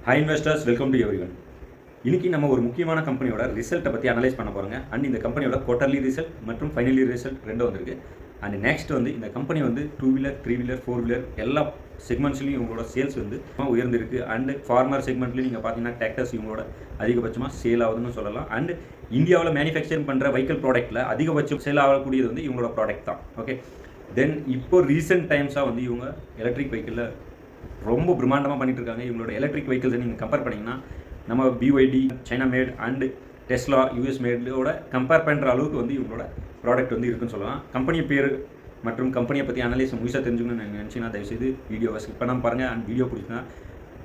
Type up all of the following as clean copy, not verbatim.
Hi investors, welcome to everyone. இன்னைக்கு நம்ம ஒரு முக்கியமான கம்பெனியோட ரிசல்ட்டை பற்றி அனலைஸ் பண்ண போகிறோங்க. அண்ட் இந்த கம்பெனியோட குவார்டர்லி ரிசல்ட் மற்றும் ஃபைனல் இயர் ரிசல்ட் ரெண்டும் வந்திருக்கு. அண்ட் நெக்ஸ்ட் இந்த கம்பெனி 2 வீலர் 3 வீலர் 4 வீலர் எல்லா செக்மெண்ட்ஸ்லையும் இவங்களோட சேல்ஸ் உயர்ந்திருக்கு. அண்ட் ஃபார்மர் செக்மெண்ட்லேயும் நீங்கள் பார்த்தீங்கன்னா டிராக்டர்ஸ் இவங்களோட அதிகபட்சமாக சேல் ஆகுதுன்னு சொல்லலாம். அண்ட் இந்தியாவில் மேனுஃபேக்சரிங் பண்ணுற வெஹிக்கல் ப்ராடக்ட்டில் அதிகபட்சம் சேல் ஆகக்கூடியது இவங்களோட ப்ராடக்ட் தான். ஓகே, தென் இப்போ ரீசெண்ட் டைம்ஸாக இவங்க எலக்ட்ரிக் வெஹிக்கிளில் ரொம்ப பிரம்மாண்டமாக பண்ணிட்டு இருக்காங்க. இவங்களோட எலக்ட்ரிக் வெஹிக்கிள்ஸை நீங்கள் கம்பேர் பண்ணிங்கன்னா நம்ம BYD China made and Tesla US மேடோட கம்பேர் பண்ணுற அளவுக்கு இவங்களோட ப்ராடக்ட் இருக்குன்னு சொல்லலாம். கம்பெனி பேர் மற்றும் கம்பெனியை பற்றி அனலைஸ் முழுசாக தெரிஞ்சுக்கணும்னு நினச்சிங்கன்னா தயவுசெய்து வீடியோவை ஸ்கிப் பண்ணாமல் பாருங்கள். அண்ட் வீடியோ பிடிச்சினா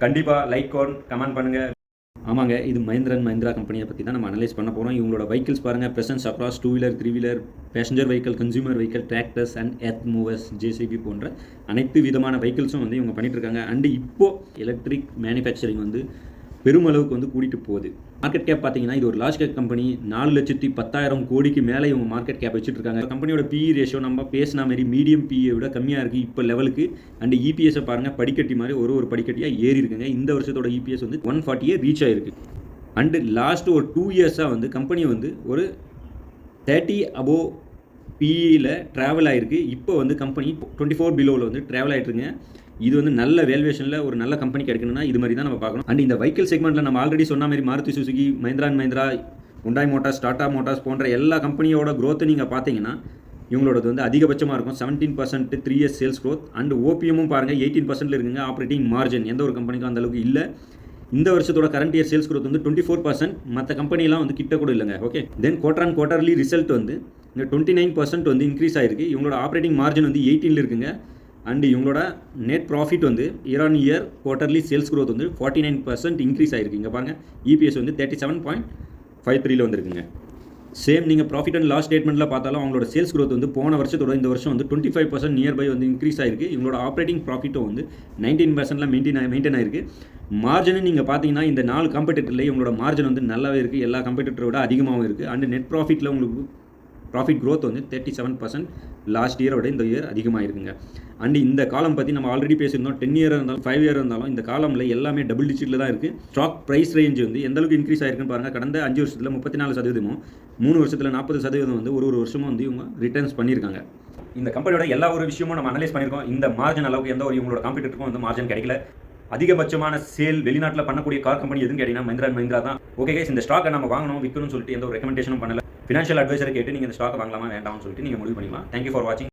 கண்டிப்பாக லைக் கமெண்ட் பண்ணுங்கள். ஆமாங்க, இது மஹிந்திரா அண்ட் மஹிந்திரா கம்பெனியை பற்றி தான் நம்ம அனலைஸ் பண்ண போகிறோம். இவங்களோட வெஹிக்கிள்ஸ் பாருங்கள், presence across 2 wheeler 3 wheeler passenger vehicle, consumer vehicle, tractors and earth movers, JCB போன்ற அனைத்து விதமான வெஹிக்கிள்ஸும் இவங்க பண்ணிகிட்ருக்காங்க. அண்டு இப்போது எலக்ட்ரிக் மேனுஃபேக்சரிங் பெருமளவுக்கு கூட்டிகிட்டு போகுது. மார்க்கெட் கேப் பார்த்தீங்கன்னா இது ஒரு லார்ஜ் கேப் கம்பெனி. 4,10,000 கோடிக்கு மேலே இவங்க மார்க்கெட் கேப் வச்சுட்டு இருக்காங்க. கம்பெனியோட PE ரேஷியோ நம்ம பேசின மாதிரி மீடியம் PE விட கம்மியாக இருக்குது இப்போ லெவலுக்கு. அண்ட் EPS பாருங்கள், படிக்கட்டி மாதிரி ஒரு படிக்கட்டியாக ஏறி இருக்குங்க. இந்த வருஷத்தோட EPS 140 ரீச் ஆகிருக்கு. அண்டு லாஸ்ட் ஒரு 2 இயர்ஸாக கம்பெனி ஒரு 30 above PEயில் ட்ராவல் ஆகிருக்கு. இப்போ கம்பெனி 24 பிலோவில் ட்ராவல் ஆகிட்டுருங்க. இது நல்ல வேல்யூவேஷனில் ஒரு நல்ல கம்பெனி கிடைக்கணும்னா இது மாதிரி தான் நம்ம பார்க்கணும். அண்ட் இந்த வெஹிக்கிள் செக்மெண்ட்டில் நம்ம ஆல்ரெடி சொன்ன மாதிரி Maruti Suzuki, Mahindra and Mahindra, Hyundai Motors, Tata Motors போன்ற எல்லா கம்பெனியோட க்ரோத்தை நீங்கள் பார்த்தீங்கன்னா இவங்களோட அதிகபட்சமாக இருக்கும். 17% 3 years சேல்ஸ் க்ரோத். அண்ட் ஓபிஎம்மும் பாருங்கள் 18% இருக்குங்க. ஆப்ரேட்டிங் மார்ஜின் எந்த ஒரு கம்பெனிக்கும் அந்தளவுக்கு இல்லை. இந்த வருஷத்தோட கரண்ட் இயர் சேல்ஸ் க்ரோத் 24%. மற்ற கம்பெனிலாம் கிட்ட கூட இல்லைங்க. ஓகே, தென் குவார்டர்லி ரிசல்ட் இந்த 29% இன்க்ரீஸ் ஆகிருக்கு. இவங்களோட ஆப்ரேட்டிங் மார்ஜின் 18 இருக்குங்க. அண்ட் இவங்களோட net profit year on year quarterly sales growth 49% increase ஆகிருக்கு. இங்கே பாருங்கள், EPS 37.53 வந்திருக்குங்க. சேம் நீங்கள் ப்ராஃபிட் அண்ட் லாஸ் ஸ்டேட்மெண்ட்டில் பார்த்தாலும் அவங்களோட சேல்ஸ் க்ரோத் போன வருஷத்தோட இந்த வருஷம் 25% நியர்பை இன்க்ரீஸ் ஆகிருக்கு. இவங்களோட ஆப்ரேட்டிங் ப்ராஃபிட்டும் 19%மெயின்டைன் ஆகிருக்கு. மார்ஜின் நீங்கள் பார்த்தீங்கன்னா இந்த 4 காம்படிட்டரில் இவங்களோட மார்ஜின் நல்லாவே இருக்குது. எல்லா காம்படிட்டரை விட அதிகமாகவும் இருக்குது. அண்ட் நெட் ப்ராஃபிட்டில் உங்களுக்கு ப்ராஃபிட் க்ரோத் 37% லாஸ்ட் இயரோட இந்த இயர் அதிகமாக இருக்குங்க. அண்ட் இந்த காலம் பற்றி நம்ம ஆல்ரெடி பேசியிருந்தோம். 10 இயர் இருந்தாலும் 5 இயர் இருந்தாலும் இந்த காலமில் எல்லாமே டபுள் டிஜிட்டில் தான் இருக்குது. ஸ்டாக் ப்ரைஸ் ரேஞ்ச் எந்த அளவுக்கு இன்க்ரீஸ் ஆகிருக்குன்னு பாருங்கள். கடந்த 5 வருஷத்தில் 34%, 3 வருஷத்தில் 40% ஒரு வருஷமும் இவங்க ரிட்டர்ன்ஸ் பண்ணியிருக்காங்க. இந்த கம்பெனியோட எல்லா ஒரு விஷயமும் நம்ம அனலைஸ் பண்ணியிருக்கோம். இந்த மார்ஜின் அளவுக்கு எந்த ஒரு இவங்களோட காம்படிட்டருக்கும் மார்ஜின் கிடைக்கல. அதிகபட்சமான சேல் வெளிநாட்டில் பண்ணக்கூடிய கார் கம்பெனி எதுன்னு கேட்டிங்கன்னா மஹிந்திரா அண்ட் மஹிந்திரா தான். ஓகே கைஸ், இந்த ஸ்டாக்கை நம்ம வாங்கணும் விற்கணும்னு சொல்லிட்டு எந்த ஒரு ரெக்கமெண்டேஷனும் பண்ணல. ஃபினான்ஷியல் அட்வைசரை கேட்டு நீங்கள் இந்த ஸ்டாக் வாங்கலாமா வேண்டாம்னு சொல்லிட்டு நீங்கள் முடிவு பண்ணிக்கலாம். தேங்க்யூ ஃபார் வாட்சிங்.